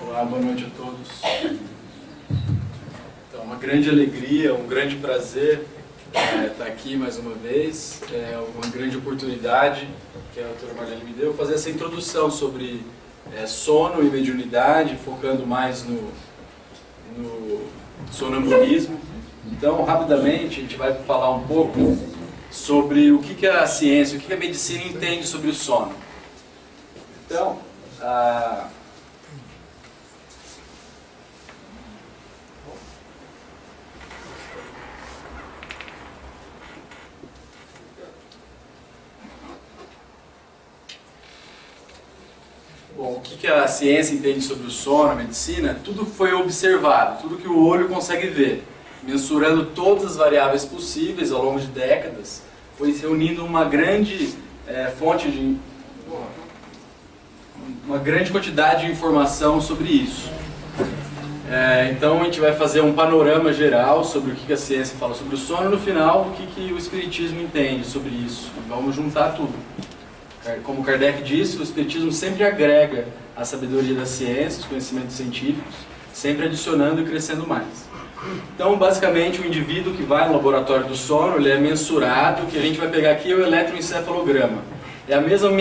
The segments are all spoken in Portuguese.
Olá, boa noite a todos. Então, uma grande alegria, um grande prazer estar aqui mais uma vez. É uma grande oportunidade que a doutora Marlene me deu fazer essa introdução sobre sono e mediunidade, focando mais no sonambulismo. Então, rapidamente, a gente vai falar um pouco sobre o que a ciência, o que a medicina entende sobre o sono. Então, bom, o que a ciência entende sobre o sono, a medicina? Tudo foi observado, tudo que o olho consegue ver, mensurando todas as variáveis possíveis ao longo de décadas, foi se reunindo uma grande fonte de uma grande quantidade de informação sobre isso. Então a gente vai fazer um panorama geral sobre o que a ciência fala sobre o sono e no final o que o espiritismo entende sobre isso. Vamos juntar tudo. Como Kardec disse, o espiritismo sempre agrega a sabedoria da ciência, os conhecimentos científicos, sempre adicionando e crescendo mais. Então, basicamente, o indivíduo que vai no laboratório do sono, ele é mensurado, o que a gente vai pegar aqui é o eletroencefalograma. É a mesma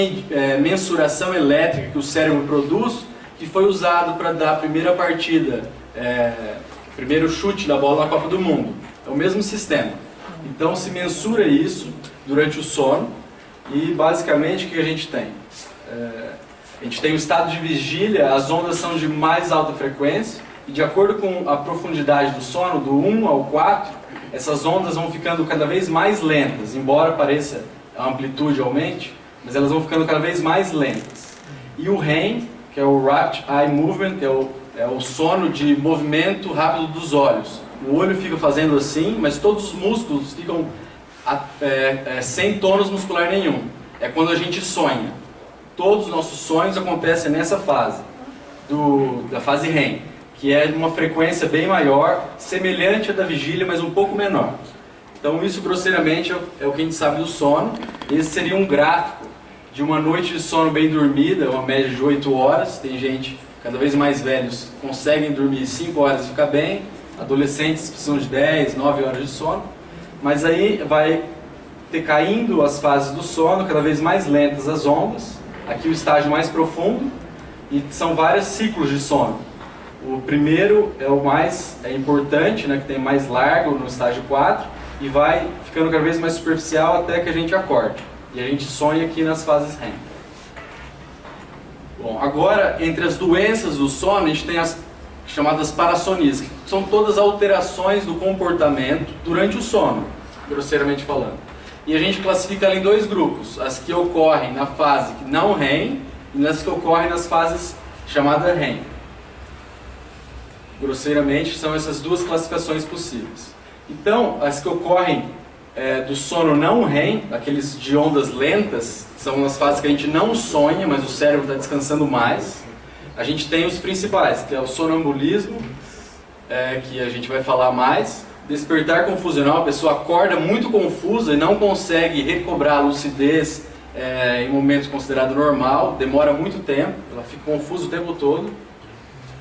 mensuração elétrica que o cérebro produz, que foi usado para dar a primeira partida, primeiro chute da bola na Copa do Mundo. É o mesmo sistema. Então, se mensura isso durante o sono. E basicamente o que a gente tem? A gente tem o estado de vigília, as ondas são de mais alta frequência e de acordo com a profundidade do sono, do 1 ao 4, essas ondas vão ficando cada vez mais lentas, embora pareça a amplitude aumente, mas elas vão ficando cada vez mais lentas. E o REM, que é o Rapid Eye Movement, que é o sono de movimento rápido dos olhos. O olho fica fazendo assim, mas todos os músculos ficam sem tônus muscular nenhum. É quando a gente sonha. Todos os nossos sonhos acontecem nessa fase, da fase REM, que é uma frequência bem maior, semelhante à da vigília, mas um pouco menor. Então isso grosseiramente é o que a gente sabe do sono. Esse seria um gráfico de uma noite de sono bem dormida, uma média de 8 horas. Tem gente, cada vez mais velhos, conseguem dormir 5 horas e ficar bem. Adolescentes precisam de 10, 9 horas de sono. Mas aí vai caindo as fases do sono, cada vez mais lentas as ondas. Aqui o estágio mais profundo, e são vários ciclos de sono. O primeiro é o mais importante, né, que tem mais largo no estágio 4, e vai ficando cada vez mais superficial até que a gente acorde. E a gente sonha aqui nas fases REM. Bom, agora, entre as doenças do sono, a gente tem as chamadas parassonias, que são todas alterações do comportamento durante o sono, grosseiramente falando. E a gente classifica ela em dois grupos, as que ocorrem na fase não REM e as que ocorrem nas fases chamadas REM. Grosseiramente são essas duas classificações possíveis. Então, as que ocorrem do sono não REM, aqueles de ondas lentas, são as fases que a gente não sonha, mas o cérebro está descansando mais. A gente tem os principais, que é o sonambulismo, que a gente vai falar mais. Despertar confusional, a pessoa acorda muito confusa e não consegue recobrar a lucidez em momentos considerados normal, demora muito tempo, ela fica confusa o tempo todo.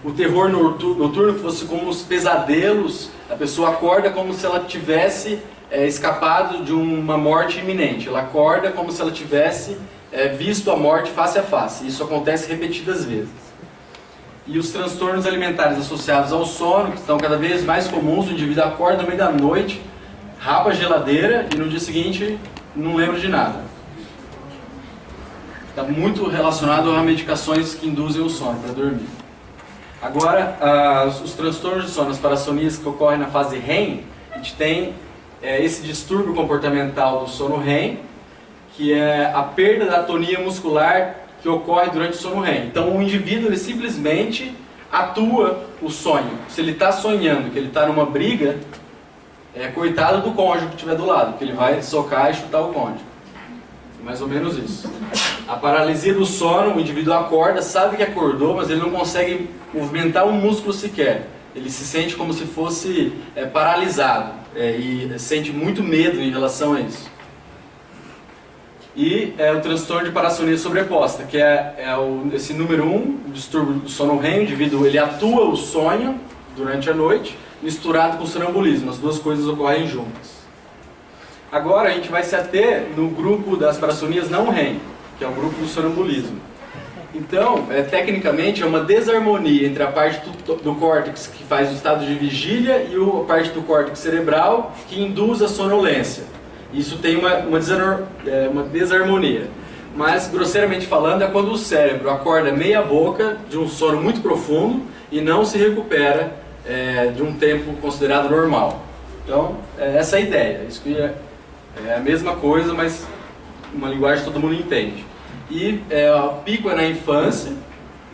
O terror noturno, que fosse como os pesadelos, a pessoa acorda como se ela tivesse escapado de uma morte iminente. Ela acorda como se ela tivesse visto a morte face a face. Isso acontece repetidas vezes. E os transtornos alimentares associados ao sono, que estão cada vez mais comuns, o indivíduo acorda no meio da noite, rapa a geladeira e no dia seguinte não lembra de nada. Está muito relacionado a medicações que induzem o sono para dormir. Agora, os transtornos de sono, as parassonias que ocorrem na fase REM, a gente tem esse distúrbio comportamental do sono REM, que é a perda da atonia muscular que ocorre durante o sono REM. Então o indivíduo ele simplesmente atua o sonho. Se ele está sonhando que ele está numa briga, coitado do cônjuge que estiver do lado, porque ele vai socar e chutar o cônjuge. Mais ou menos isso. A paralisia do sono, o indivíduo acorda, sabe que acordou, mas ele não consegue movimentar um músculo sequer. Ele se sente como se fosse paralisado e sente muito medo em relação a isso. E o transtorno de parassonia sobreposta, que esse número 1, o distúrbio do sono REM. O indivíduo ele atua o sonho durante a noite, misturado com o sonambulismo. As duas coisas ocorrem juntas. Agora a gente vai se ater no grupo das parassonias não REM, que é o grupo do sonambulismo. Então, tecnicamente, é uma desarmonia entre a parte do córtex que faz o estado de vigília e a parte do córtex cerebral que induz a sonolência. Isso tem uma desarmonia. Mas, grosseiramente falando, é quando o cérebro acorda meia boca de um sono muito profundo e não se recupera de um tempo considerado normal. Então, essa é a ideia. Isso que é a mesma coisa, mas uma linguagem que todo mundo entende. E o pico é na infância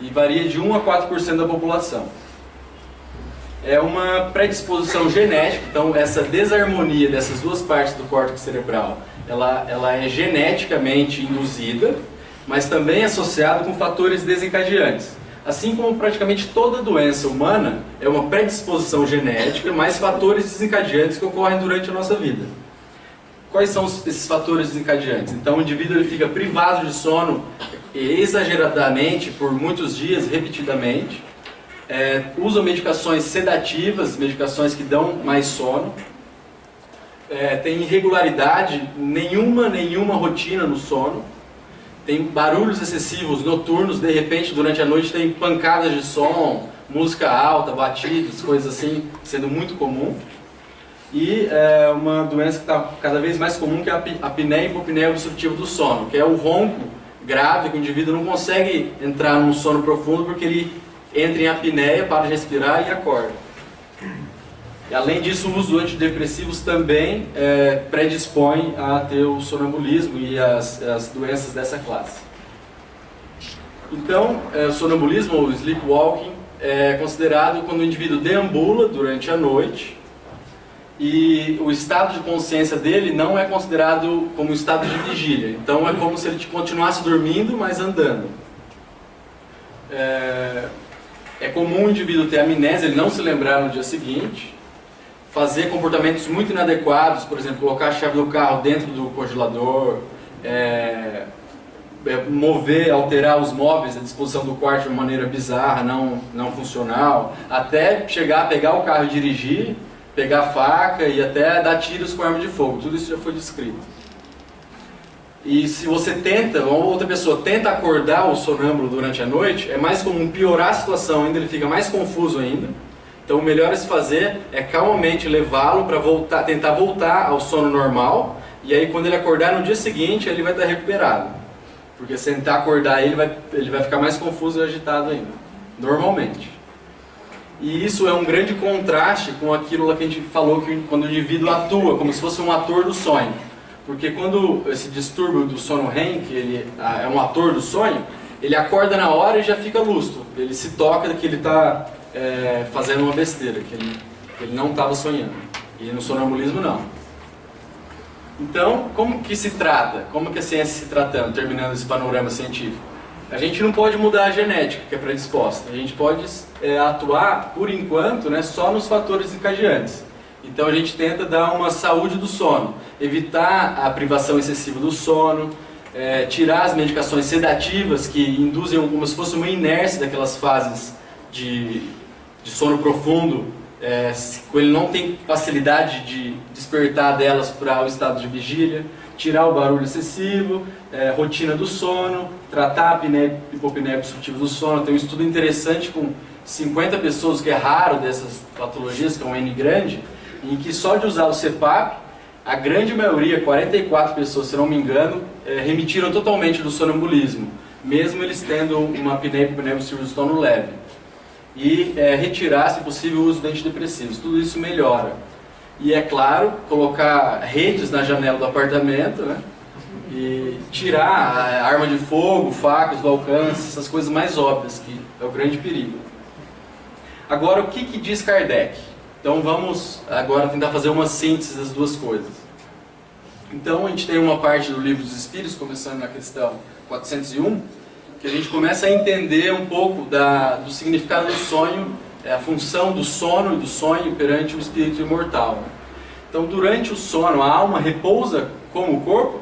e varia de 1 a 4% da população. É uma predisposição genética, então essa desarmonia dessas duas partes do córtex cerebral, ela é geneticamente induzida, mas também associada com fatores desencadeantes. Assim como praticamente toda doença humana é uma predisposição genética, mais fatores desencadeantes que ocorrem durante a nossa vida. Quais são esses fatores desencadeantes? Então o indivíduo ele fica privado de sono exageradamente por muitos dias, repetidamente. Usa medicações sedativas, medicações que dão mais sono. Tem irregularidade, nenhuma rotina no sono. Tem barulhos excessivos noturnos, de repente durante a noite tem pancadas de som, música alta, batidas, coisas assim, sendo muito comum. E uma doença que está cada vez mais comum, que é a apneia e hipopneia obstrutiva do sono, que é o ronco grave, que o indivíduo não consegue entrar num sono profundo porque ele entra em apneia, para de respirar e acorda. E, além disso, o uso de antidepressivos também predispõe a ter o sonambulismo e as doenças dessa classe. Então, o sonambulismo ou sleepwalking é considerado quando o indivíduo deambula durante a noite e o estado de consciência dele não é considerado como estado de vigília. Então é como se ele continuasse dormindo, mas andando. É comum o indivíduo ter amnésia, ele não se lembrar no dia seguinte, fazer comportamentos muito inadequados, por exemplo, colocar a chave do carro dentro do congelador, alterar os móveis, a disposição do quarto de uma maneira bizarra, não funcional, até chegar a pegar o carro e dirigir, pegar a faca e até dar tiros com arma de fogo. Tudo isso já foi descrito. E se você ou outra pessoa tenta acordar o sonâmbulo durante a noite, é mais comum piorar a situação ainda, ele fica mais confuso ainda. Então o melhor a se fazer é calmamente levá-lo para tentar voltar ao sono normal, e aí quando ele acordar no dia seguinte, ele vai estar recuperado. Porque se tentar acordar ele vai ficar mais confuso e agitado ainda, normalmente. E isso é um grande contraste com aquilo lá que a gente falou, que quando o indivíduo atua, como se fosse um ator do sonho. Porque quando esse distúrbio do sono REM, que ele é um ator do sonho, ele acorda na hora e já fica lúcido. Ele se toca que ele está fazendo uma besteira, que ele não estava sonhando. E no sonambulismo não. Então, como que se trata? Como que a ciência se tratando, terminando esse panorama científico? A gente não pode mudar a genética que é predisposta. A gente pode atuar, por enquanto, só nos fatores desencadeantes. Então a gente tenta dar uma saúde do sono, evitar a privação excessiva do sono, tirar as medicações sedativas que induzem como se fosse uma inércia daquelas fases de sono profundo, ele não tem facilidade de despertar delas para o estado de vigília, tirar o barulho excessivo, rotina do sono, tratar a apneia e hipopneia obstrutiva do sono. Tem um estudo interessante com 50 pessoas, que é raro dessas patologias, que é um N grande, em que só de usar o CPAP, a grande maioria, 44 pessoas, se não me engano, remitiram totalmente do sonambulismo, mesmo eles tendo uma apneia e hipopneia obstrutiva do sono leve. E retirar, se possível, o uso de antidepressivos. Tudo isso melhora. E é claro, colocar redes na janela do apartamento, e tirar a arma de fogo, facas do alcance, essas coisas mais óbvias, que é o grande perigo. Agora, o que diz Kardec? Então vamos agora tentar fazer uma síntese das duas coisas. Então a gente tem uma parte do Livro dos Espíritos, começando na questão 401, que a gente começa a entender um pouco do significado do sonho, a função do sono e do sonho perante o espírito imortal. Então durante o sono a alma repousa como o corpo,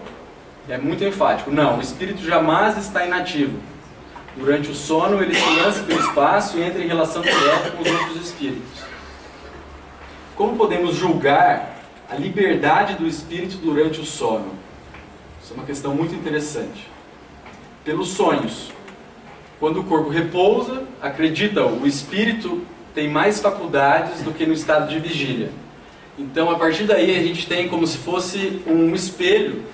É muito enfático. Não, o espírito jamais está inativo. Durante o sono, ele se lança pelo espaço e entra em relação direta com os outros espíritos. Como podemos julgar a liberdade do espírito durante o sono? Isso é uma questão muito interessante. Pelos sonhos. Quando o corpo repousa, acredita, o espírito tem mais faculdades do que no estado de vigília. Então, a partir daí, a gente tem como se fosse um espelho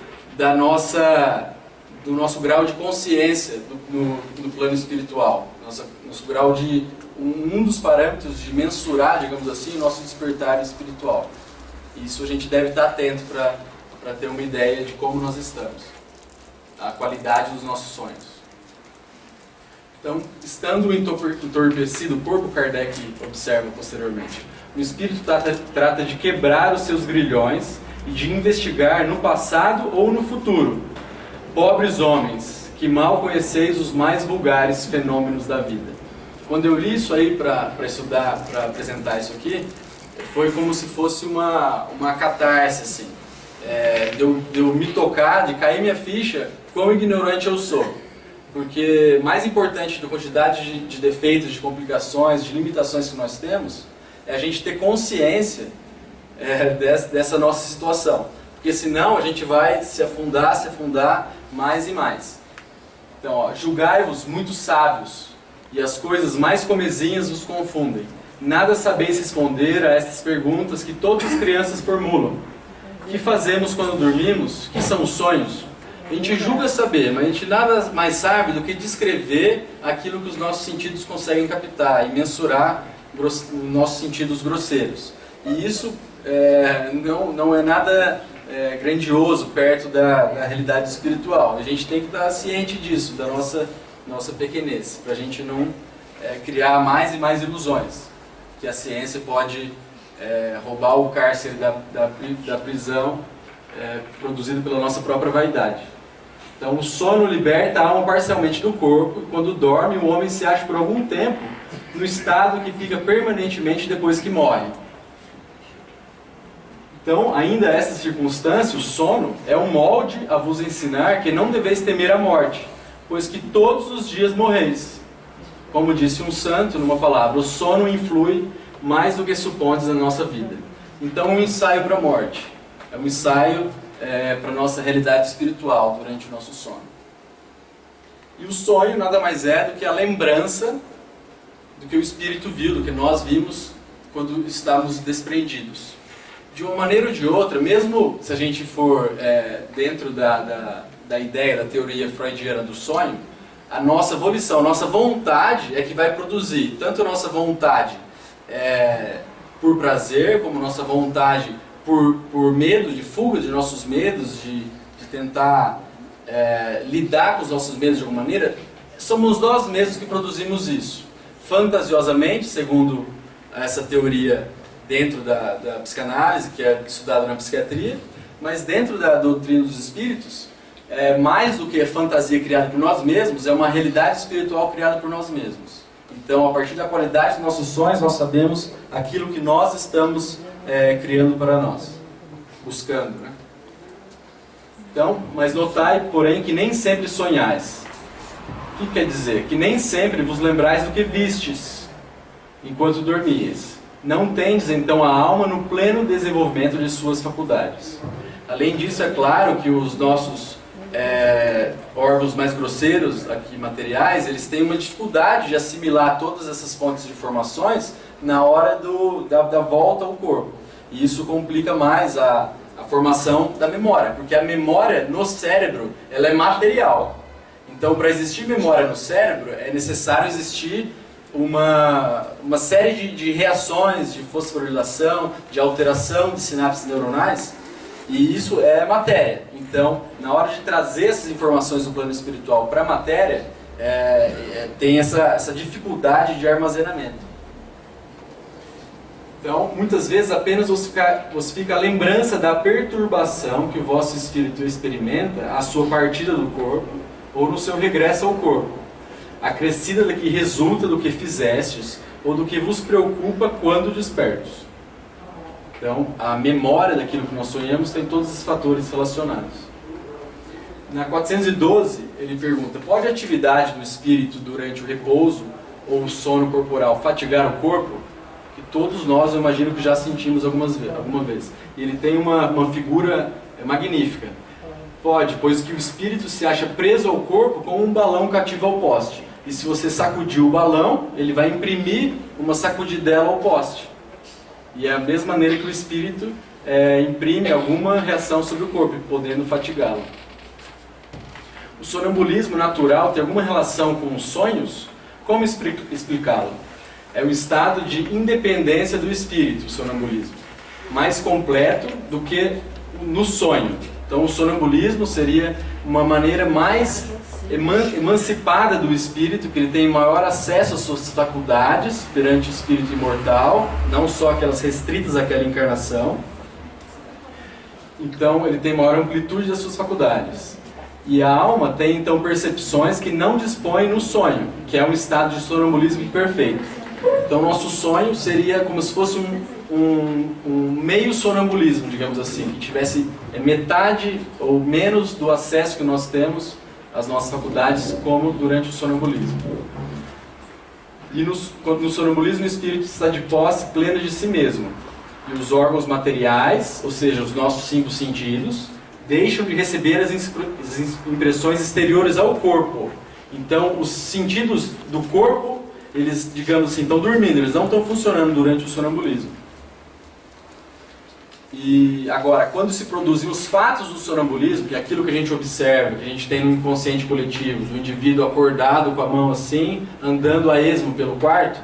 do nosso grau de consciência no plano espiritual. Nosso grau de... Um dos parâmetros de mensurar, digamos assim, o nosso despertar espiritual. Isso a gente deve estar atento para ter uma ideia de como nós estamos. A qualidade dos nossos sonhos. Então, estando entorpecido o corpo, Kardec observa posteriormente. O espírito trata de quebrar os seus grilhões e de investigar no passado ou no futuro. Pobres homens, que mal conheceis os mais vulgares fenômenos da vida. Quando eu li isso aí para estudar, para apresentar isso aqui, foi como se fosse uma catarse, assim. De eu me tocar, de cair minha ficha, quão ignorante eu sou. Porque mais importante da quantidade de defeitos, de complicações, de limitações que nós temos, é a gente ter consciência dessa nossa situação. Porque senão a gente vai se afundar mais e mais. Então, julgai-vos muito sábios, e as coisas mais comezinhas vos confundem. Nada sabeis responder a estas perguntas que todas as crianças formulam. O que fazemos quando dormimos? O que são os sonhos? A gente julga saber, mas a gente nada mais sabe do que descrever aquilo que os nossos sentidos conseguem captar e mensurar os nossos sentidos grosseiros. E isso não é nada grandioso perto da realidade espiritual. A gente tem que estar ciente disso, da nossa pequenez, para a gente não criar mais e mais ilusões. Que a ciência pode roubar o cárcere da prisão produzido pela nossa própria vaidade. Então, o sono liberta a alma parcialmente do corpo, e quando dorme, o homem se acha por algum tempo no estado que fica permanentemente depois que morre. Então, ainda essa circunstância, o sono, é um molde a vos ensinar que não deveis temer a morte, pois que todos os dias morreis. Como disse um santo numa palavra, o sono influi mais do que supondes na nossa vida. Então, um ensaio para a morte. É um ensaio para a nossa realidade espiritual durante o nosso sono. E o sonho nada mais é do que a lembrança do que o espírito viu, do que nós vimos quando estávamos desprendidos. De uma maneira ou de outra, mesmo se a gente for dentro da ideia, da teoria freudiana do sonho, a nossa volição, a nossa vontade é que vai produzir tanto a nossa vontade por prazer, como a nossa vontade por medo, de fuga de nossos medos, de tentar lidar com os nossos medos de alguma maneira. Somos nós mesmos que produzimos isso. Fantasiosamente, segundo essa teoria dentro da psicanálise, que é estudada na psiquiatria, mas dentro da doutrina dos espíritos, mais do que a fantasia criada por nós mesmos, é uma realidade espiritual criada por nós mesmos. Então, a partir da qualidade dos nossos sonhos, nós sabemos aquilo que nós estamos criando para nós, buscando, né? Então, mas notai, porém, que nem sempre sonhais. O que quer dizer? Que nem sempre vos lembrais do que vistes, enquanto dormias. Não tendes, então, a alma no pleno desenvolvimento de suas faculdades. Além disso, é claro que os nossos órgãos mais grosseiros, aqui materiais, eles têm uma dificuldade de assimilar todas essas fontes de informações na hora da volta ao corpo. E isso complica mais a formação da memória, porque a memória no cérebro, ela é material. Então, para existir memória no cérebro, é necessário existir uma série de reações, de fosforilação, de alteração de sinapses neuronais, e isso é matéria. Então, na hora de trazer essas informações do plano espiritual para a matéria, tem essa dificuldade de armazenamento. Então, muitas vezes apenas vos fica a lembrança da perturbação que o vosso espírito experimenta à sua partida do corpo ou no seu regresso ao corpo, acrescida da que resulta do que fizestes ou do que vos preocupa quando despertos. Então, a memória daquilo que nós sonhamos tem todos esses fatores relacionados. Na 412, ele pergunta: pode a atividade do espírito durante o repouso ou o sono corporal fatigar o corpo? Que todos nós, eu imagino que já sentimos alguma vez. E ele tem uma figura magnífica. Pode, pois que o espírito se acha preso ao corpo como um balão cativo ao poste. E se você sacudir o balão, ele vai imprimir uma sacudidela ao poste. E é a mesma maneira que o espírito imprime alguma reação sobre o corpo, podendo fatigá-lo. O sonambulismo natural tem alguma relação com os sonhos? Como explicá-lo? É o estado de independência do espírito, o sonambulismo, mais completo do que no sonho. Então o sonambulismo seria uma maneira mais emancipada do espírito, que ele tem maior acesso às suas faculdades perante o espírito imortal, não só aquelas restritas àquela encarnação. Então ele tem maior amplitude das suas faculdades. E a alma tem então percepções que não dispõe no sonho, que é um estado de sonambulismo perfeito. Então nosso sonho seria como se fosse um meio sonambulismo, digamos assim, que tivesse metade ou menos do acesso que nós temos às nossas faculdades, como durante o sonambulismo. E no sonambulismo o espírito está de posse plena de si mesmo. E os órgãos materiais, ou seja, os nossos 5 sentidos, deixam de receber as impressões exteriores ao corpo. Então, os sentidos do corpo, eles, digamos assim, estão dormindo, eles não estão funcionando durante o sonambulismo. E agora, quando se produzem os fatos do sonambulismo, que é aquilo que a gente observa, que a gente tem no inconsciente coletivo, do indivíduo acordado com a mão assim, andando a esmo pelo quarto,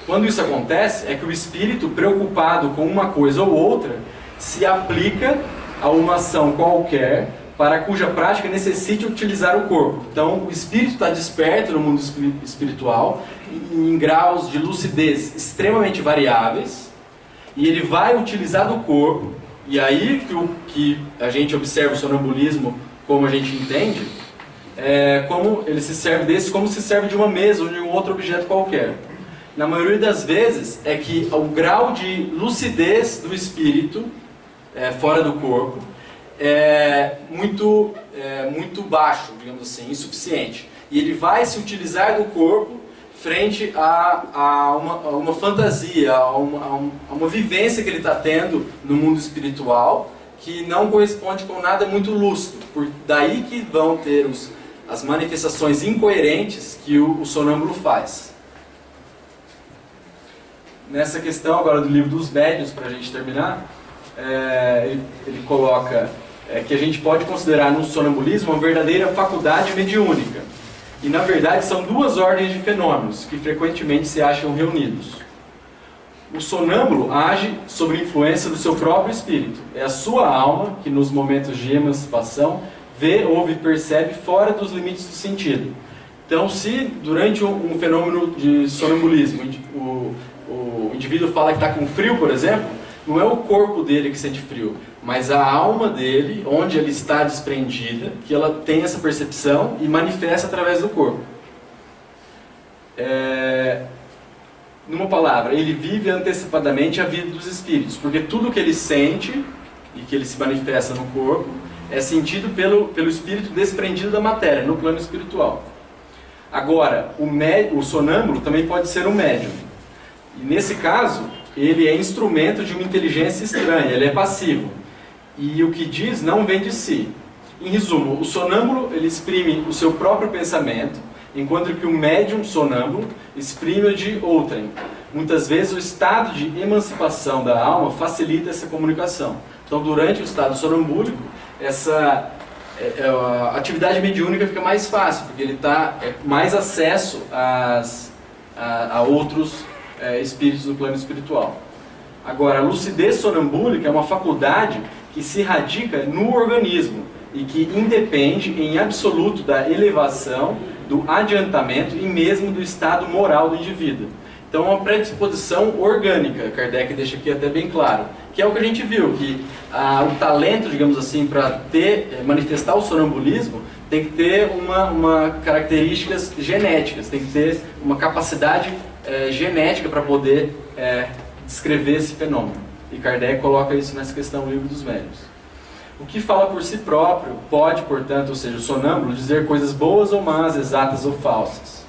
quando isso acontece, é que o espírito, preocupado com uma coisa ou outra, se aplica a uma ação qualquer para cuja prática necessite utilizar o corpo. Então, o espírito está desperto no mundo espiritual, em graus de lucidez extremamente variáveis, e ele vai utilizar do corpo, e aí que a gente observa o sonambulismo como a gente entende, como ele se serve desse, como se serve de uma mesa ou de um outro objeto qualquer. Na maioria das vezes é que o grau de lucidez do espírito fora do corpo é muito baixo, digamos assim, insuficiente. E ele vai se utilizar do corpo frente a uma fantasia, a uma vivência que ele está tendo no mundo espiritual, que não corresponde com nada muito lúcido. Daí que vão ter as manifestações incoerentes que o sonâmbulo faz. Nessa questão agora do livro dos médiuns, para a gente terminar, ele coloca que a gente pode considerar no sonambulismo uma verdadeira faculdade mediúnica. E na verdade são 2 ordens de fenômenos que frequentemente se acham reunidos. O sonâmbulo age sob influência do seu próprio espírito. É a sua alma que nos momentos de emancipação vê, ouve e percebe fora dos limites do sentido. Então, se durante um fenômeno de sonambulismo o indivíduo fala que está com frio, por exemplo, não é o corpo dele que sente frio, mas a alma dele, onde ele está desprendida, que ela tem essa percepção e manifesta através do corpo. Numa palavra, ele vive antecipadamente a vida dos espíritos, porque tudo que ele sente e que ele se manifesta no corpo é sentido pelo espírito desprendido da matéria, no plano espiritual. Agora, o sonâmbulo também pode ser um médium. E nesse caso, ele é instrumento de uma inteligência estranha, ele é passivo. E o que diz não vem de si. Em resumo, o sonâmbulo ele exprime o seu próprio pensamento, enquanto que o médium sonâmbulo exprime o de outrem. Muitas vezes o estado de emancipação da alma facilita essa comunicação. Então, durante o estado sonambúlico, a atividade mediúnica fica mais fácil, porque ele está mais acesso a outros espíritos do plano espiritual. Agora, a lucidez sonambúlica é uma faculdade que se radica no organismo e que independe em absoluto da elevação, do adiantamento e mesmo do estado moral do indivíduo. Então é uma predisposição orgânica, Kardec deixa aqui até bem claro, que é o que a gente viu, que o talento, digamos assim, para manifestar o sonambulismo tem que ter uma características genéticas, tem que ter uma capacidade genética para poder descrever esse fenômeno. E Kardec coloca isso nessa questão do Livro dos Médiuns. O que fala por si próprio pode, portanto, ou seja, o sonâmbulo, dizer coisas boas ou más, exatas ou falsas.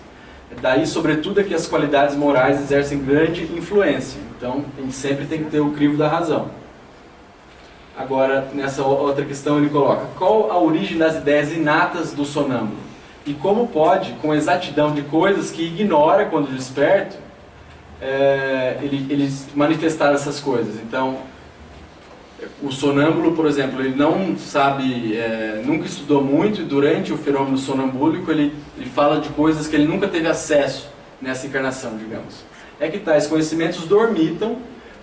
Daí, sobretudo, é que as qualidades morais exercem grande influência. Então, a gente sempre tem que ter o crivo da razão. Agora, nessa outra questão, ele coloca: qual a origem das ideias inatas do sonâmbulo? E como pode, com exatidão de coisas que ignora quando desperto, ele manifestar essas coisas? Então, o sonâmbulo, por exemplo, ele não sabe, nunca estudou muito, e durante o fenômeno sonambúlico ele fala de coisas que ele nunca teve acesso nessa encarnação, digamos. É que tais conhecimentos dormitam,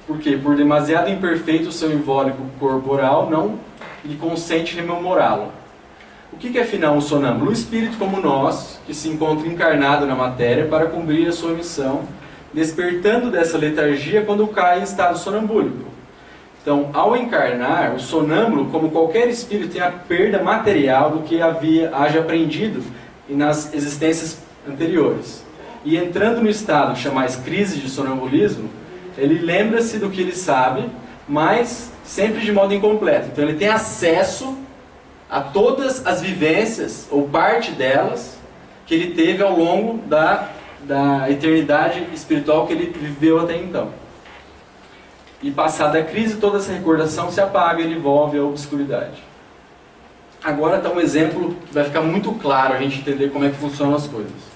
porque por demasiado imperfeito o seu invólucro corporal não lhe consente rememorá-lo. O que é afinal um sonâmbulo? O espírito como nós, que se encontra encarnado na matéria para cumprir a sua missão, despertando dessa letargia quando cai em estado sonambúlico. Então, ao encarnar, o sonâmbulo, como qualquer espírito, tem a perda material do que haja aprendido nas existências anteriores. E entrando no estado que chamais crise de sonambulismo, ele lembra-se do que ele sabe, mas sempre de modo incompleto. Então ele tem acesso a todas as vivências, ou parte delas, que ele teve ao longo da eternidade espiritual que ele viveu até então. E passada a crise, toda essa recordação se apaga e ele volve à obscuridade. Agora está um exemplo que vai ficar muito claro a gente entender como é que funcionam as coisas.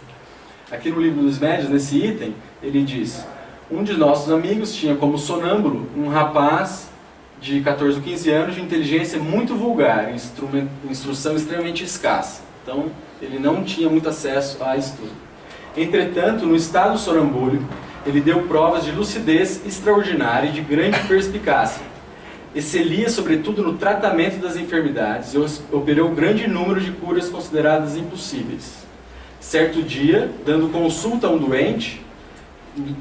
Aqui no Livro dos Médiuns, nesse item, ele diz: um de nossos amigos tinha como sonâmbulo um rapaz de 14 ou 15 anos de inteligência muito vulgar, instrução extremamente escassa. Então, ele não tinha muito acesso a estudo. Entretanto, no estado sonambúlico, ele deu provas de lucidez extraordinária e de grande perspicácia. Excelia, sobretudo, no tratamento das enfermidades e operou grande número de curas consideradas impossíveis. Certo dia, dando consulta a um doente,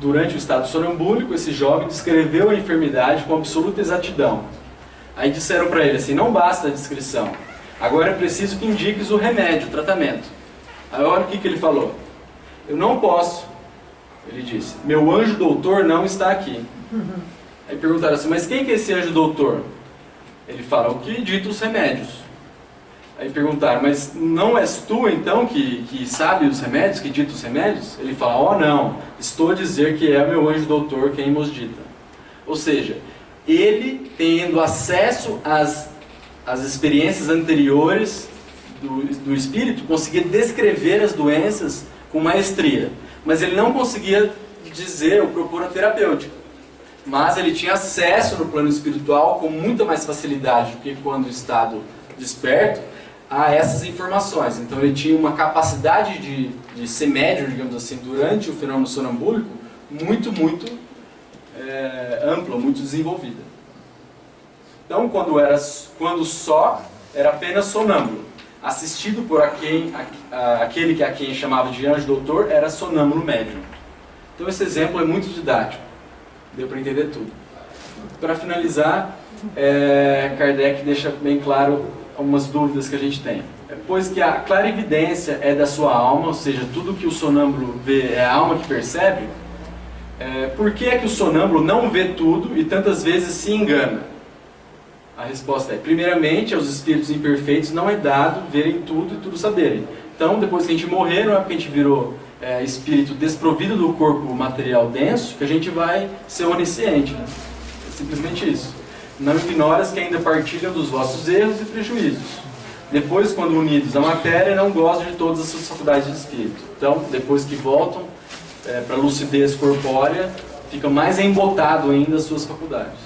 durante o estado sonambúlico, esse jovem descreveu a enfermidade com absoluta exatidão. Aí disseram para ele assim: não basta a descrição, agora é preciso que indiques o remédio, o tratamento. Aí olha o que ele falou: eu não posso, ele disse, meu anjo doutor não está aqui. Aí perguntaram assim: mas quem que é esse anjo doutor? Ele fala: o que dita os remédios. Aí perguntaram: mas não és tu então que sabe os remédios, que dita os remédios? Ele fala: oh não, estou a dizer que é meu anjo doutor quem nos dita. Ou seja, ele tendo acesso às experiências anteriores do espírito, conseguia descrever as doenças com maestria. Mas ele não conseguia dizer ou propor a terapêutica. Mas ele tinha acesso no plano espiritual com muita mais facilidade do que quando o estado desperto a essas informações. Então ele tinha uma capacidade de ser médium, digamos assim, durante o fenômeno sonambúlico muito ampla, muito desenvolvida. Então quando só era apenas sonâmbulo, assistido por aquele que a quem chamava de anjo doutor era sonâmbulo médium. Então esse exemplo é muito didático, deu para entender tudo. Para finalizar, Kardec deixa bem claro algumas dúvidas que a gente tem. Pois que a clarividência é da sua alma, ou seja, tudo que o sonâmbulo vê é a alma que percebe, por que é que o sonâmbulo não vê tudo e tantas vezes se engana? A resposta é: primeiramente, aos espíritos imperfeitos não é dado verem tudo e tudo saberem. Então, depois que a gente morrer, não é porque a gente virou espírito desprovido do corpo material denso que a gente vai ser onisciente, né? É simplesmente isso. Não ignoras que ainda partilham dos vossos erros e prejuízos. Depois, quando unidos à matéria, não gozam de todas as suas faculdades de espírito. Então, depois que voltam para a lucidez corpórea, fica mais embotado ainda as suas faculdades.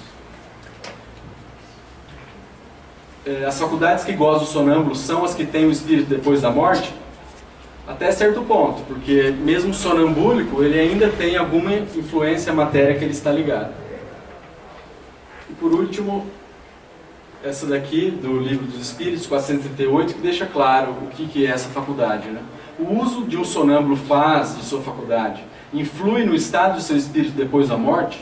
As faculdades que gozam do sonâmbulo são as que têm o espírito depois da morte? Até certo ponto, porque mesmo sonambúlico, ele ainda tem alguma influência à matéria que ele está ligado. E por último, essa daqui, do Livro dos Espíritos, 438, que deixa claro o que é essa faculdade, né? O uso de um sonâmbulo faz de sua faculdade influi no estado do seu espírito depois da morte?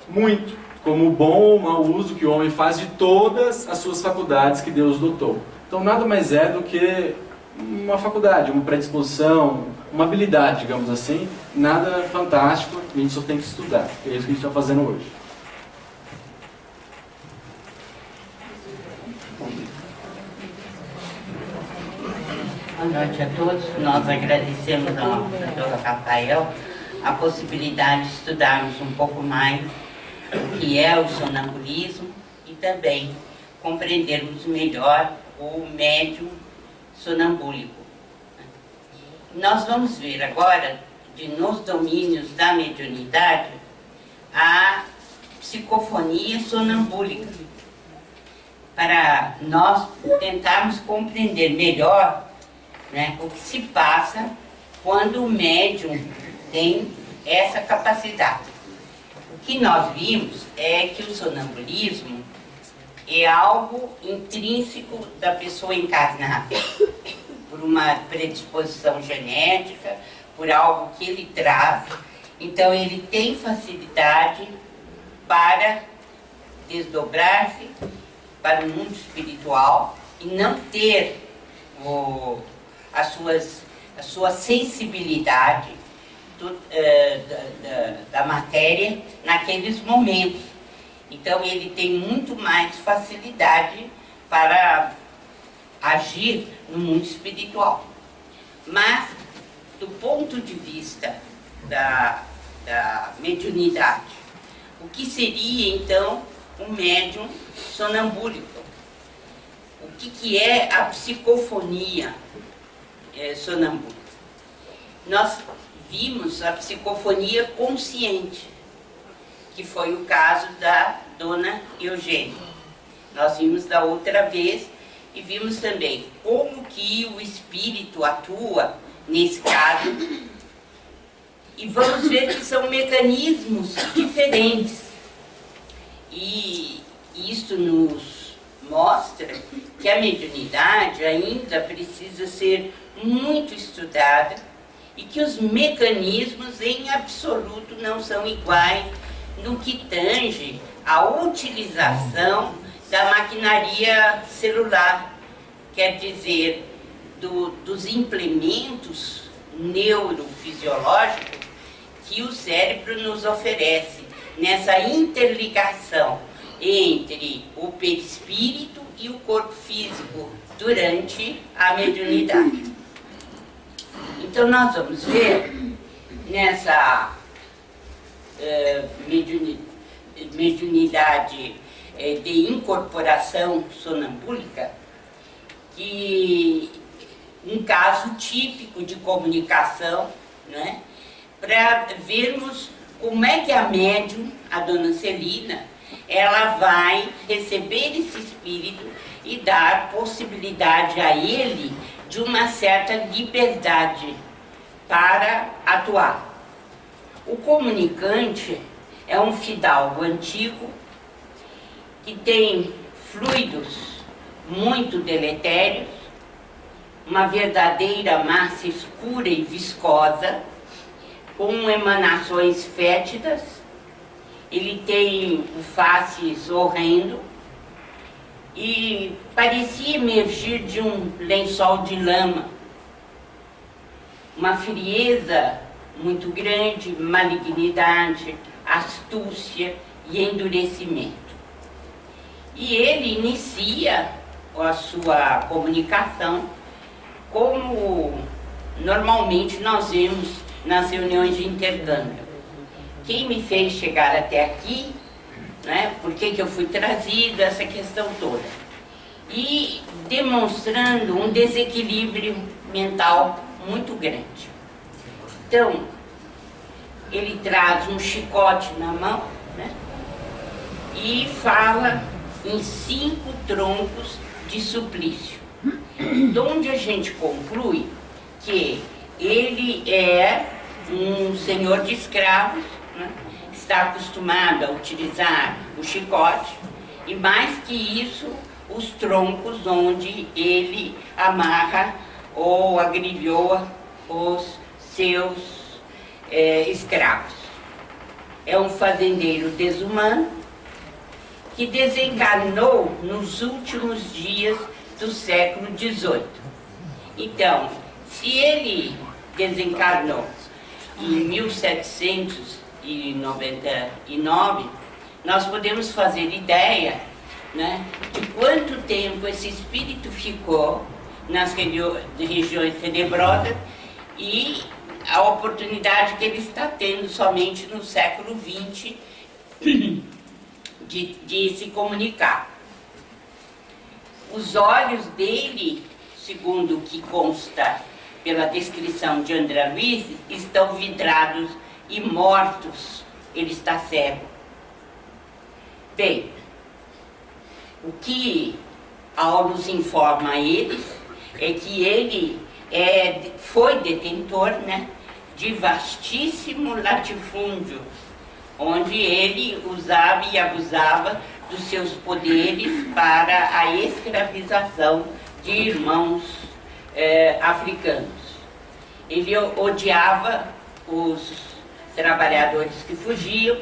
Muito, como o bom ou mau uso que o homem faz de todas as suas faculdades que Deus dotou. Então nada mais é do que uma faculdade, uma predisposição, uma habilidade, digamos assim, nada fantástico, a gente só tem que estudar. É isso que a gente está fazendo hoje. noite a todos. Nós agradecemos ao Dr. Rafael a possibilidade de estudarmos um pouco mais o que é o sonambulismo e também compreendermos melhor o médium sonambúlico. Nós vamos ver agora, nos domínios da mediunidade, a psicofonia sonambúlica, para nós tentarmos compreender melhor, né, o que se passa quando o médium tem essa capacidade. O que nós vimos é que o sonambulismo é algo intrínseco da pessoa encarnada, por uma predisposição genética, por algo que ele traz. Então ele tem facilidade para desdobrar-se para o mundo espiritual e não ter a sua sensibilidade da matéria naqueles momentos. Então ele tem muito mais facilidade para agir no mundo espiritual. Mas, do ponto de vista da mediunidade, o que seria então um médium sonambúlico? O que é a psicofonia sonambúlica? Nós vimos a psicofonia consciente, que foi o caso da dona Eugênia. Nós vimos da outra vez e vimos também como que o espírito atua nesse caso. E vamos ver que são mecanismos diferentes. E isso nos mostra que a mediunidade ainda precisa ser muito estudada e que os mecanismos em absoluto não são iguais no que tange à utilização da maquinaria celular, quer dizer, dos implementos neurofisiológicos que o cérebro nos oferece nessa interligação entre o perispírito e o corpo físico durante a mediunidade. Então nós vamos ver nessa mediunidade de incorporação sonambúlica que um caso típico de comunicação, né, para vermos como é que a médium, a dona Celina, ela vai receber esse espírito e dar possibilidade a ele de uma certa liberdade para atuar. O comunicante é um fidalgo antigo que tem fluidos muito deletérios, uma verdadeira massa escura e viscosa, com emanações fétidas. Ele tem o faces horrendo e parecia emergir de um lençol de lama. Uma frieza muito grande, malignidade, astúcia e endurecimento. E ele inicia a sua comunicação como normalmente nós vemos nas reuniões de intercâmbio. Quem me fez chegar até aqui, né, por que eu fui trazido, essa questão toda. E demonstrando um desequilíbrio mental muito grande. Então, ele traz um chicote na mão, né, e fala em 5 troncos de suplício. De onde a gente conclui que ele é um senhor de escravos, né, está acostumado a utilizar o chicote, e mais que isso, os troncos onde ele amarra ou agrilhoa os seus escravos. É um fazendeiro desumano que desencarnou nos últimos dias do século XVIII. Então, se ele desencarnou em 1799, nós podemos fazer ideia, né, de quanto tempo esse espírito ficou nas regiões tenebrosas e a oportunidade que ele está tendo somente no século XX de se comunicar. Os olhos dele, segundo o que consta pela descrição de André Luiz, estão vidrados e mortos, ele está cego. Bem, o que Aulus informa a eles é que ele foi detentor, né, de vastíssimo latifúndio, onde ele usava e abusava dos seus poderes para a escravização de irmãos africanos. Ele odiava os trabalhadores que fugiam,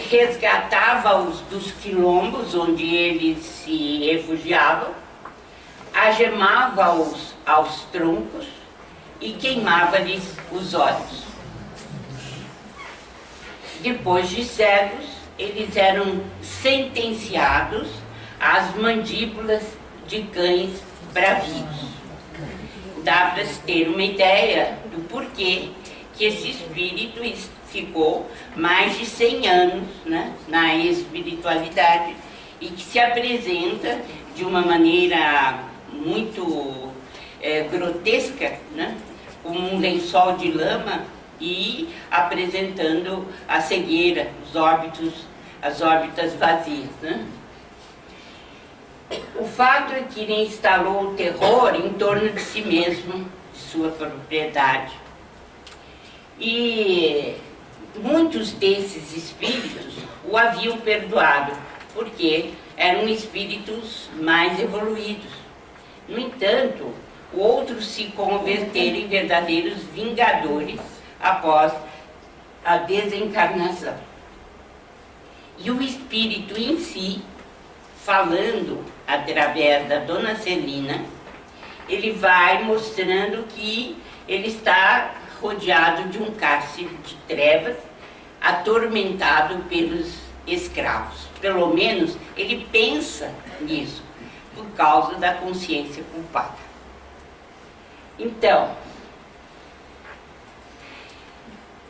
resgatava-os dos quilombos onde eles se refugiavam, algemava-os aos troncos e queimava-lhes os olhos. Depois de cegos, eles eram sentenciados às mandíbulas de cães bravios. Dá para se ter uma ideia do porquê que esse espírito ficou mais de 100 anos, né, na espiritualidade e que se apresenta de uma maneira muito grotesca, né, como um lençol de lama e apresentando a cegueira, as órbitas vazias, né? O fato é que ele instalou o terror em torno de si mesmo, de sua propriedade. E muitos desses espíritos o haviam perdoado, porque eram espíritos mais evoluídos. No entanto, outros se converteram em verdadeiros vingadores após a desencarnação. E o espírito em si, falando através da Dona Celina, ele vai mostrando que ele está rodeado de um cárcere de trevas, atormentado pelos escravos. Pelo menos ele pensa nisso, por causa da consciência culpada. Então,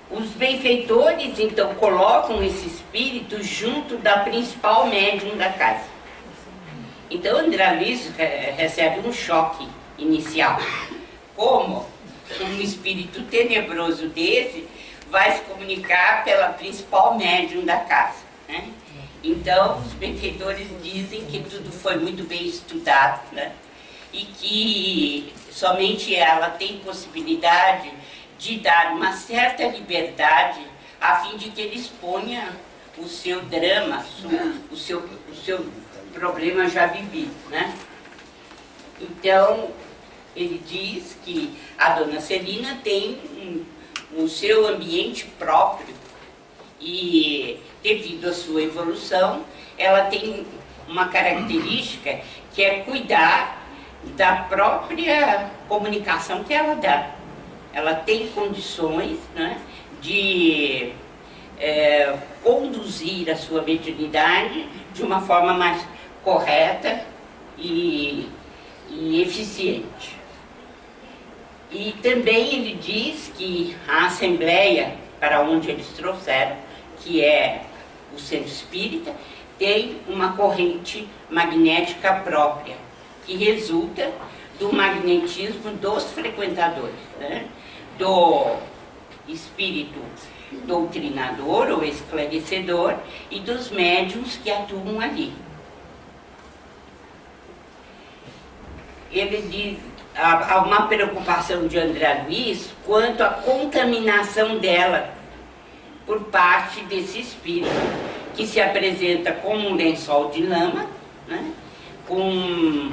os benfeitores, então, colocam esse espírito junto da principal médium da casa. Então, André Luiz recebe um choque inicial. Como um espírito tenebroso desse vai se comunicar pela principal médium da casa, né? Então, os benfeitores dizem que tudo foi muito bem estudado, né? E que somente ela tem possibilidade de dar uma certa liberdade a fim de que ele exponha o seu drama, o seu problema já vivido, né? Então, ele diz que a Dona Celina tem o seu ambiente próprio e, devido à sua evolução, ela tem uma característica que é cuidar da própria comunicação que ela dá. Ela tem condições, né, de conduzir a sua mediunidade de uma forma mais correta e eficiente. E também ele diz que a assembleia para onde eles trouxeram, que é o centro espírita, tem uma corrente magnética própria, que resulta do magnetismo dos frequentadores, né? Do espírito doutrinador ou esclarecedor e dos médiuns que atuam ali. Ele diz, há uma preocupação de André Luiz quanto à contaminação dela por parte desse espírito, que se apresenta como um lençol de lama, né, com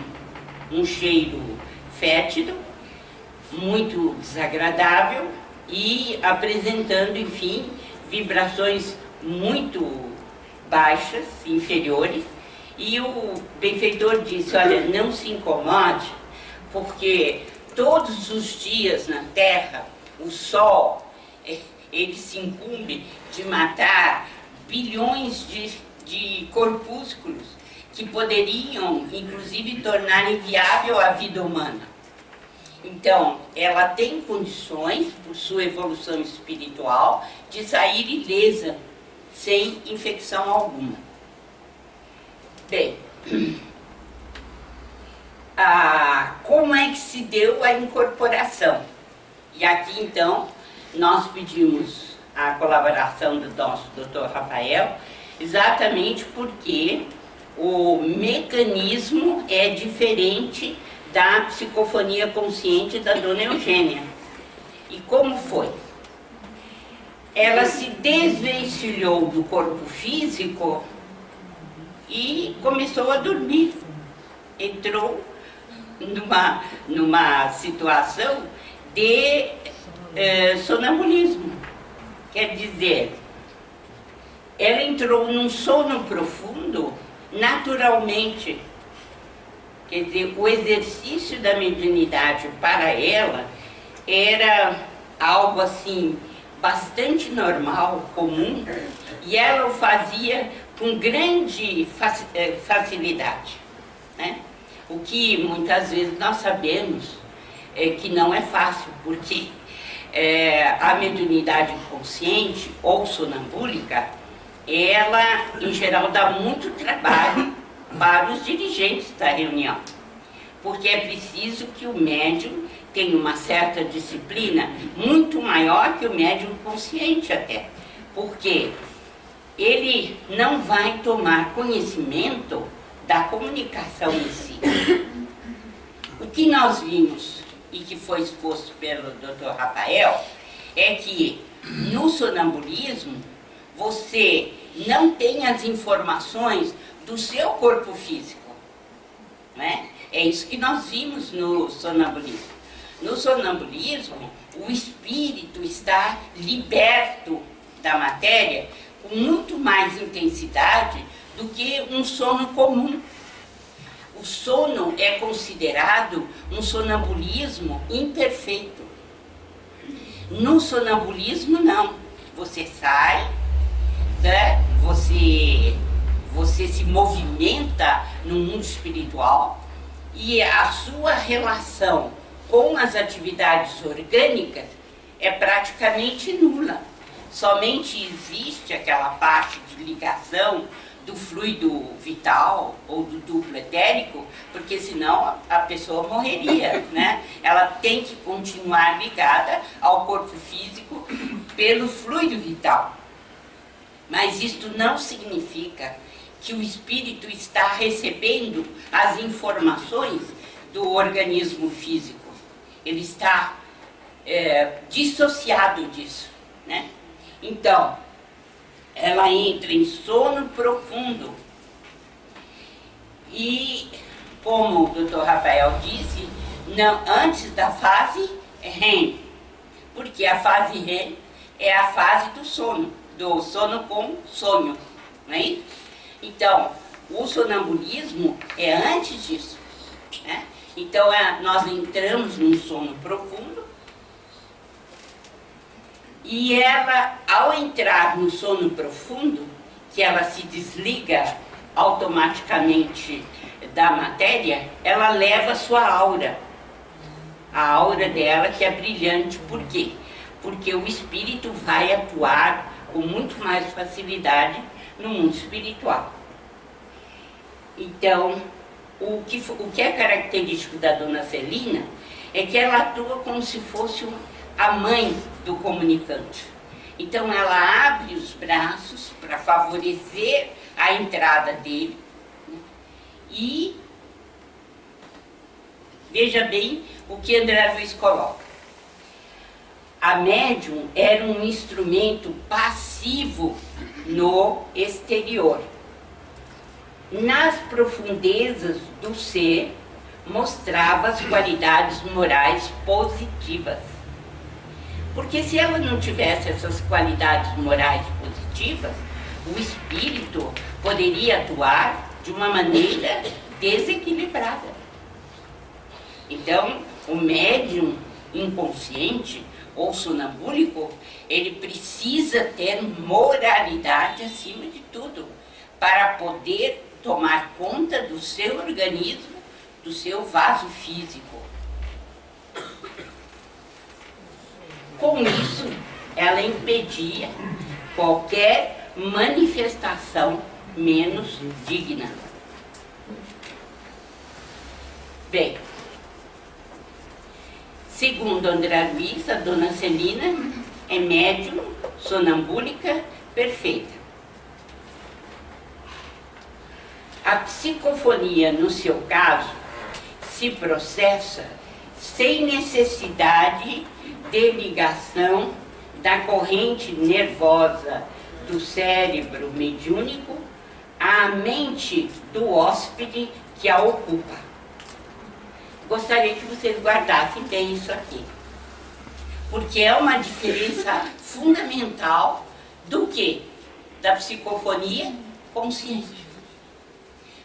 um cheiro fétido, muito desagradável e apresentando, enfim, vibrações muito baixas, inferiores. E o benfeitor disse, olha, não se incomode, porque todos os dias na Terra, o Sol, ele se incumbe de matar bilhões de corpúsculos que poderiam, inclusive, tornar inviável a vida humana. Então, ela tem condições, por sua evolução espiritual, de sair ilesa, sem infecção alguma. Bem, como é que se deu a incorporação? E aqui, então, nós pedimos a colaboração do nosso Dr. Rafael, exatamente porque o mecanismo é diferente da psicofonia consciente da Dona Eugênia. E como foi? Ela se desvencilhou do corpo físico e começou a dormir. Entrou numa situação de sonambulismo. Quer dizer, ela entrou num sono profundo naturalmente. Quer dizer, o exercício da mediunidade para ela era algo assim, bastante normal, comum, e ela o fazia com grande facilidade, né? O que muitas vezes nós sabemos que não é fácil, porque a mediunidade consciente ou sonambúlica, ela, em geral, dá muito trabalho para os dirigentes da reunião, porque é preciso que o médium tenha uma certa disciplina, muito maior que o médium consciente até, porque ele não vai tomar conhecimento da comunicação em si. O que nós vimos, e que foi exposto pelo Dr. Rafael, é que no sonambulismo você não tem as informações do seu corpo físico, né? É isso que nós vimos no sonambulismo. No sonambulismo, o espírito está liberto da matéria com muito mais intensidade do que um sono comum. O sono é considerado um sonambulismo imperfeito. No sonambulismo, não. Você sai, né? Você se movimenta no mundo espiritual e a sua relação com as atividades orgânicas é praticamente nula. Somente existe aquela parte de ligação do fluido vital ou do duplo etérico, porque senão a pessoa morreria, né? Ela tem que continuar ligada ao corpo físico pelo fluido vital. Mas isto não significa que o espírito está recebendo as informações do organismo físico. Ele está dissociado disso, né? Então, ela entra em sono profundo. E, como o Dr. Rafael disse, não, antes da fase REM, porque a fase REM é a fase do sono com sonho, não é isso? Então, o sonambulismo é antes disso, né? Então, nós entramos num sono profundo e ela, ao entrar no sono profundo, que ela se desliga automaticamente da matéria, ela leva a sua aura. A aura dela que é brilhante. Por quê? Porque o espírito vai atuar com muito mais facilidade no mundo espiritual. Então, o que é característico da Dona Celina é que ela atua como se fosse a mãe do comunicante. Então, ela abre os braços para favorecer a entrada dele, né? E veja bem o que André Luiz coloca. A médium era um instrumento passivo no exterior. Nas profundezas do ser, mostrava as qualidades morais positivas. Porque se ela não tivesse essas qualidades morais positivas, o espírito poderia atuar de uma maneira desequilibrada. Então, o médium inconsciente ou sonambúlico, ele precisa ter moralidade acima de tudo, para poder tomar conta do seu organismo, do seu vaso físico. Com isso, ela impedia qualquer manifestação menos digna. Bem, segundo André Luiz, a dona Celina é médium, sonambúlica, perfeita. A psicofonia, no seu caso, se processa sem necessidade de ligação da corrente nervosa do cérebro mediúnico à mente do hóspede que a ocupa. Gostaria que vocês guardassem bem isso aqui, porque é uma diferença fundamental do que? Da psicofonia consciente.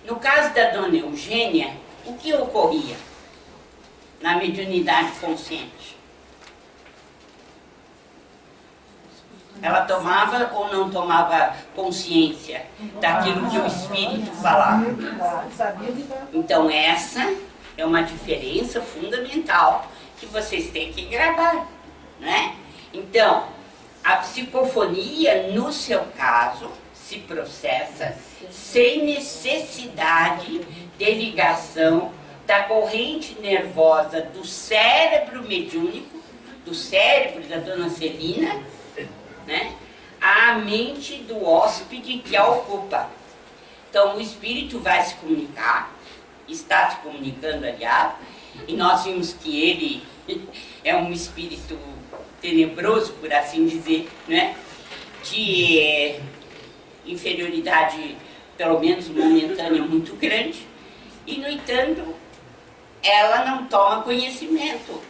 No caso da dona Eugênia, o que ocorria na mediunidade consciente? Ela tomava ou não tomava consciência daquilo que o espírito falava? Então essa é uma diferença fundamental que vocês têm que gravar, né? Então, a psicofonia, no seu caso, se processa sem necessidade de ligação da corrente nervosa do cérebro mediúnico, do cérebro da dona Celina, né, à mente do hóspede que a ocupa. Então o espírito vai se comunicar, está se comunicando, aliás, e nós vimos que ele é um espírito tenebroso, por assim dizer, né, de inferioridade, pelo menos momentânea, muito grande, e no entanto ela não toma conhecimento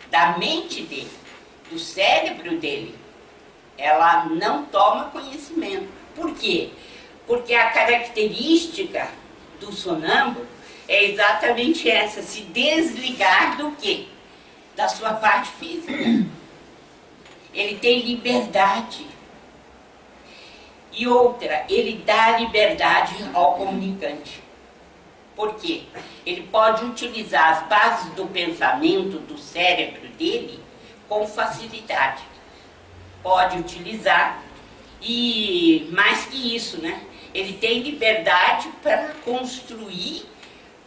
da mente dele, do cérebro dele. Ela não toma conhecimento. Por quê? Porque a característica do sonâmbulo é exatamente essa, se desligar do quê? Da sua parte física. Ele tem liberdade. E outra, ele dá liberdade ao comunicante. Por quê? Ele pode utilizar as bases do pensamento do cérebro dele com facilidade. Pode utilizar, e mais que isso, né? Ele tem liberdade para construir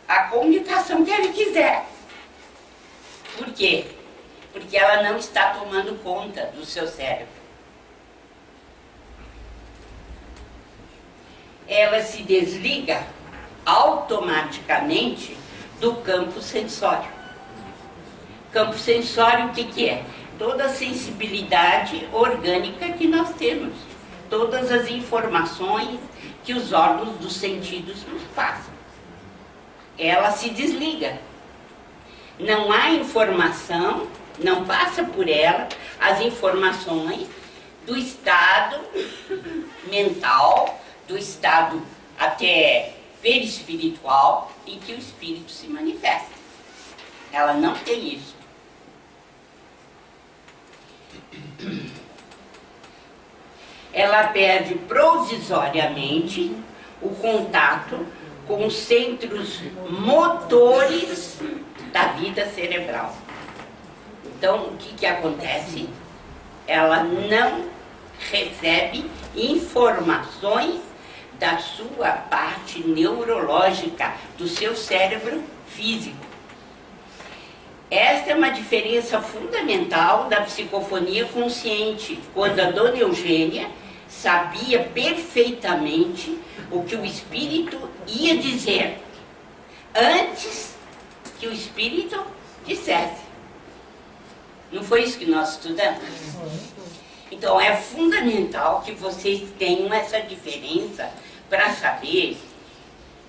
a comunicação que ele quiser. Por quê? Porque ela não está tomando conta do seu cérebro. Ela se desliga automaticamente do campo sensório. Campo sensório, o que que é? Toda a sensibilidade orgânica que nós temos, todas as informações que os órgãos dos sentidos nos passam. Ela se desliga. Não há informação, não passa por ela as informações do estado mental, do estado até perispiritual em que o espírito se manifesta. Ela não tem isso. Ela perde provisoriamente o contato com os centros motores da vida cerebral. Então, o que acontece? Ela não recebe informações da sua parte neurológica, do seu cérebro físico. Esta é uma diferença fundamental da psicofonia consciente, quando a dona Eugênia sabia perfeitamente o que o espírito ia dizer antes que o espírito dissesse. Não foi isso que nós estudamos? Então é fundamental que vocês tenham essa diferença para saber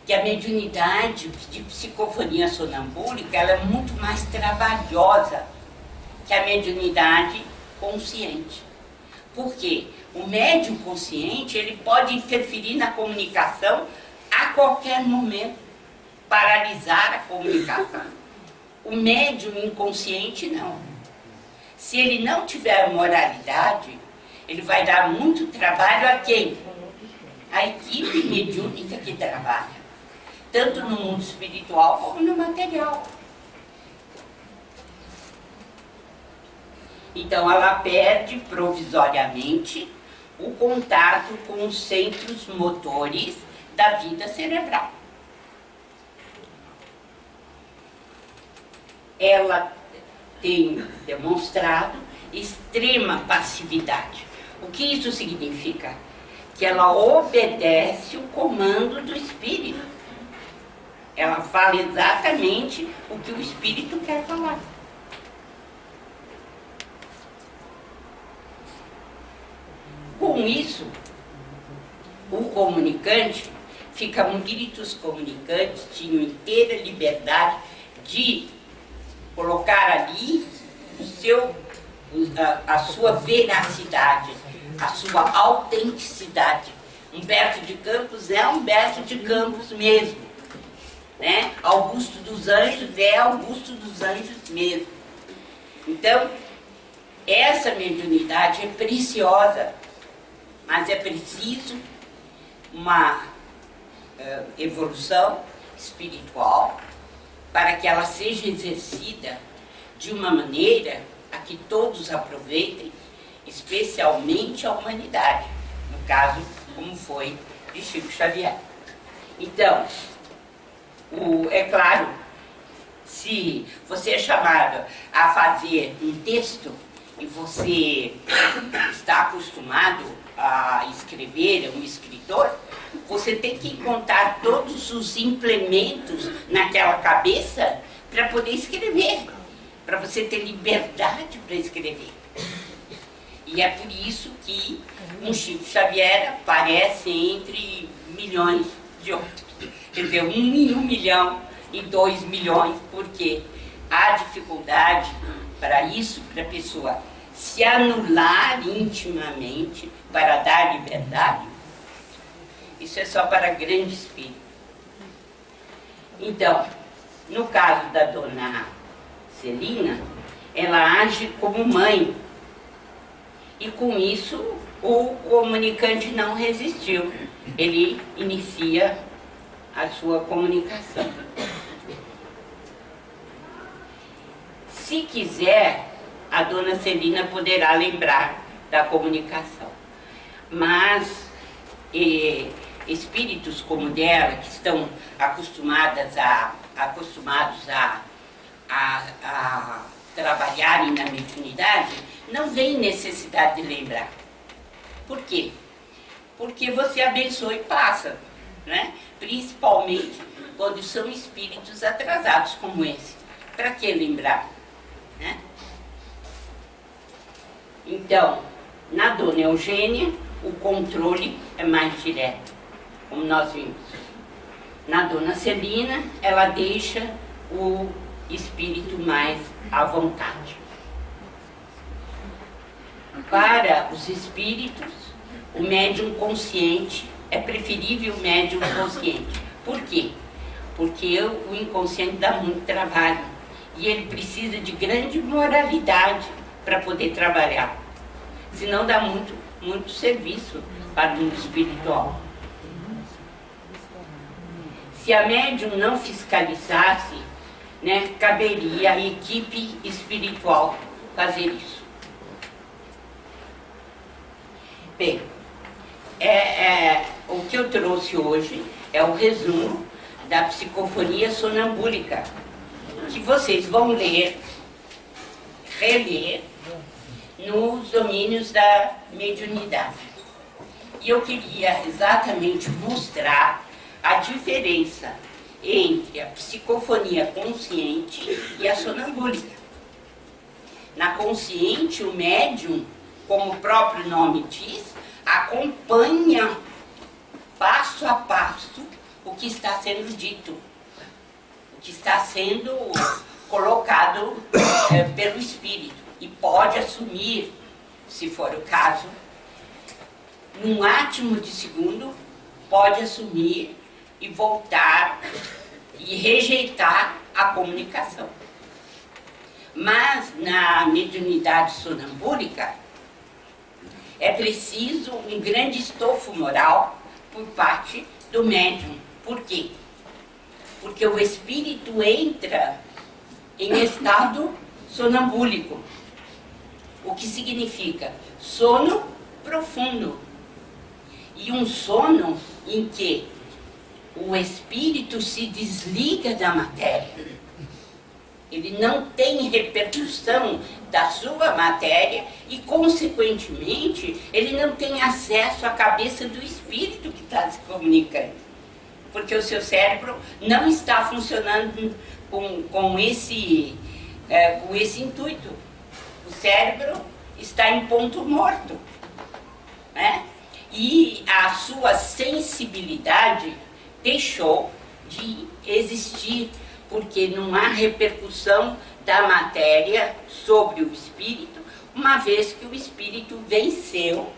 que a mediunidade de psicofonia sonambúlica ela é muito mais trabalhosa que a mediunidade consciente. Por quê? O médium consciente ele pode interferir na comunicação a qualquer momento, paralisar a comunicação. O médium inconsciente não. Se ele não tiver moralidade, ele vai dar muito trabalho a quem? A equipe mediúnica que trabalha. tanto no mundo espiritual como no material. Então ela perde provisoriamente o contato com os centros motores da vida cerebral. Ela tem demonstrado extrema passividade. O que isso significa? Que ela obedece o comando do espírito. Ela fala exatamente o que o espírito quer falar. Com isso, o comunicante, muitos comunicantes tinham inteira liberdade de colocar ali a sua veracidade, a sua autenticidade. Humberto de Campos é Humberto de Campos mesmo, né? Augusto dos Anjos é Augusto dos Anjos mesmo. Então, essa mediunidade é preciosa, mas é preciso uma evolução espiritual para que ela seja exercida de uma maneira a que todos aproveitem, especialmente a humanidade, no caso, como foi de Chico Xavier. Então, é claro, se você é chamado a fazer um texto e você está acostumado a escrever, é um escritor, você tem que encontrar todos os implementos naquela cabeça para poder escrever, para você ter liberdade para escrever. E é por isso que um Chico Xavier aparece entre milhões de outros. Quer dizer, 1 em 1 milhão e 2 milhões, porque há dificuldade para isso, para a pessoa se anular intimamente para dar liberdade. Isso é só para grande espírito. Então, no caso da dona Celina, ela age como mãe. E com isso, o comunicante não resistiu. Ele inicia a sua comunicação. Se quiser, a dona Celina poderá lembrar da comunicação. Mas espíritos como dela, que estão acostumados a trabalharem na mediunidade, não vem necessidade de lembrar. Por quê? Porque você abençoa e passa, né? Principalmente quando são espíritos atrasados como esse. Para que lembrar? Né? Então, na dona Eugênia, o controle é mais direto, como nós vimos. Na dona Celina, ela deixa o espírito mais à vontade. Para os espíritos, o médium consciente é preferível o médium consciente. Por quê? Porque o inconsciente dá muito trabalho e ele precisa de grande moralidade para poder trabalhar. Senão dá muito serviço para o mundo espiritual. Se a médium não fiscalizasse, né, caberia à equipe espiritual fazer isso. Bem, o que eu trouxe hoje é o resumo da psicofonia sonambúlica, que vocês vão ler, reler, nos domínios da mediunidade. E eu queria exatamente mostrar a diferença entre a psicofonia consciente e a sonambúlica. Na consciente, o médium, como o próprio nome diz, acompanha passo a passo o que está sendo dito, o que está sendo colocado pelo espírito, e pode assumir, se for o caso, num átimo de segundo, pode assumir e voltar e rejeitar a comunicação. Mas na mediunidade sonambúlica é preciso um grande estofo moral por parte do médium. Por quê? porque o espírito entra em estado sonambúlico. O que significa sono profundo. E um sono em que o espírito se desliga da matéria. Ele não tem repercussão da sua matéria e, consequentemente, ele não tem acesso à cabeça do espírito que está se comunicando. Porque o seu cérebro não está funcionando com esse intuito. O cérebro está em ponto morto, né? E a sua sensibilidade deixou de existir, porque não há repercussão da matéria sobre o espírito, uma vez que o espírito venceu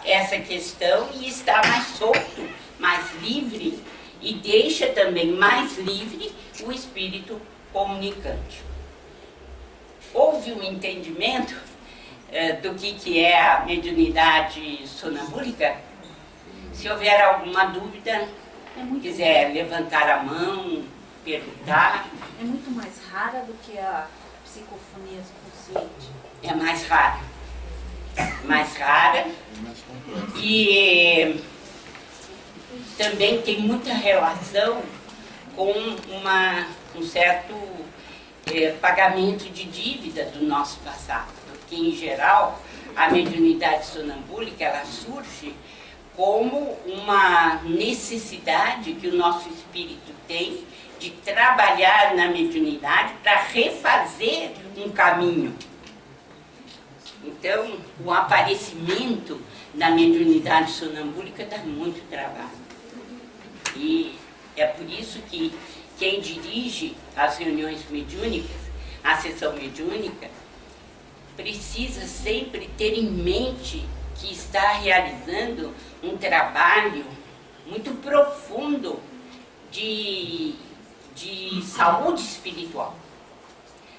essa questão e está mais solto, mais livre, e deixa também mais livre o espírito comunicante. Houve um entendimento do que é a mediunidade sonambúlica? Se houver alguma dúvida, quiser levantar a mão, perguntar. É muito mais rara do que a psicofonia consciente. É mais rara. Mais rara. E também tem muita relação com um certo pagamento de dívida do nosso passado. Porque, em geral, a mediunidade sonambúlica, ela surge como uma necessidade que o nosso espírito tem de trabalhar na mediunidade para refazer um caminho. Então, o aparecimento da mediunidade sonambúlica dá muito trabalho. E é por isso que quem dirige as reuniões mediúnicas, a sessão mediúnica, precisa sempre ter em mente que está realizando um trabalho muito profundo de saúde espiritual.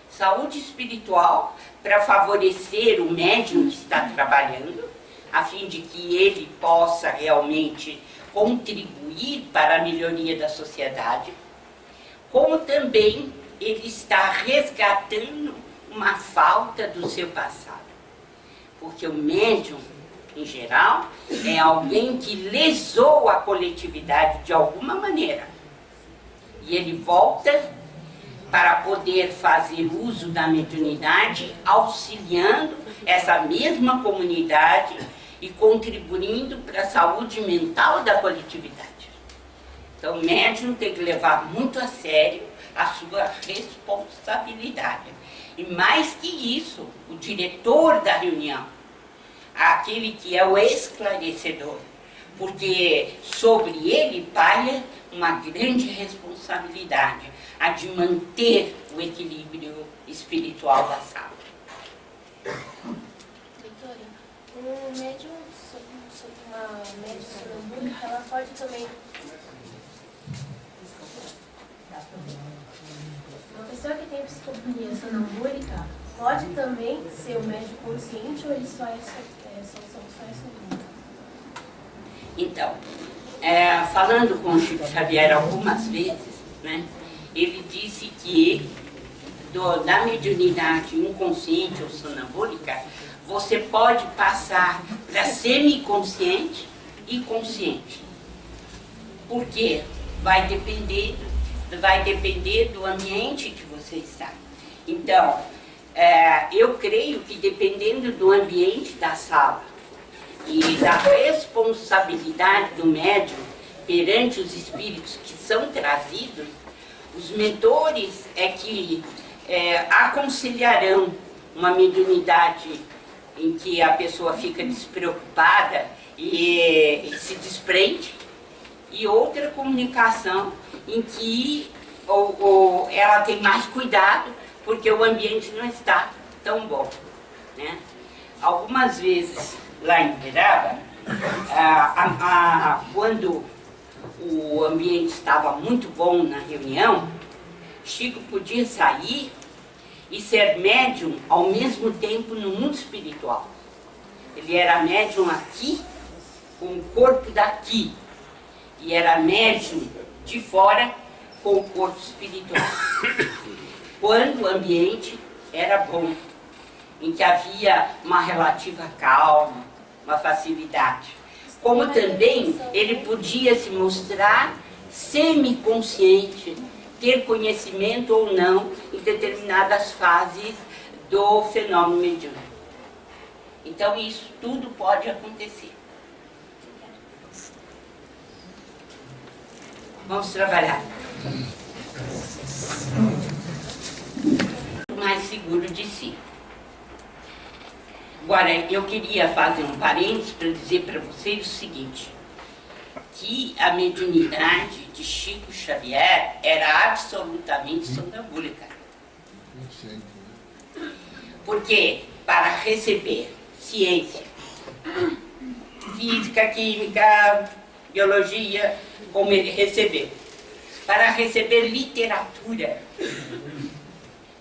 Saúde espiritual para favorecer o médium que está trabalhando, a fim de que ele possa realmente contribuir para a melhoria da sociedade, como também ele está resgatando uma falta do seu passado. Porque o médium, em geral, é alguém que lesou a coletividade de alguma maneira. E ele volta para poder fazer uso da mediunidade, auxiliando essa mesma comunidade e contribuindo para a saúde mental da coletividade. Então, o médium tem que levar muito a sério a sua responsabilidade. E mais que isso, o diretor da reunião, aquele que é o esclarecedor, porque sobre ele paira uma grande responsabilidade, a de manter o equilíbrio espiritual da sala. Doutora, uma médium sonambúlica, ela pode também... Uma pessoa que tem psicofonia sonambúlica pode também ser um médium consciente ou ele só é sonâmbulo? Então, falando com o Chico Xavier algumas vezes, né, ele disse que da mediunidade inconsciente ou sonambúlica, você pode passar para semiconsciente e consciente. Porque vai depender do ambiente que você está. Então, eu creio que dependendo do ambiente da sala e da responsabilidade do médium perante os espíritos que são trazidos, os mentores aconselharão uma mediunidade em que a pessoa fica despreocupada e se desprende, e outra comunicação em que ela tem mais cuidado porque o ambiente não está tão bom, né? Algumas vezes lá em Uberaba, quando o ambiente estava muito bom na reunião, Chico podia sair e ser médium ao mesmo tempo no mundo espiritual. Ele era médium aqui, com o corpo daqui, e era médium de fora com o corpo espiritual. Quando o ambiente era bom, em que havia uma relativa calma, uma facilidade. Como também ele podia se mostrar semiconsciente, ter conhecimento ou não em determinadas fases do fenômeno mediúnico. Então isso tudo pode acontecer. Vamos trabalhar. Mais seguro de si. Agora, eu queria fazer um parênteses para dizer para vocês o seguinte, que a mediunidade de Chico Xavier era absolutamente sonambúlica. Porque para receber ciência, física, química, biologia, como ele recebeu, para receber literatura,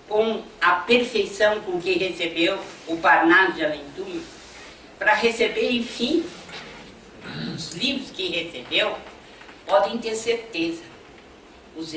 com a perfeição com que recebeu o Parnaso de Além Túmulo, para receber, enfim, os livros que recebeu, podem ter certeza, os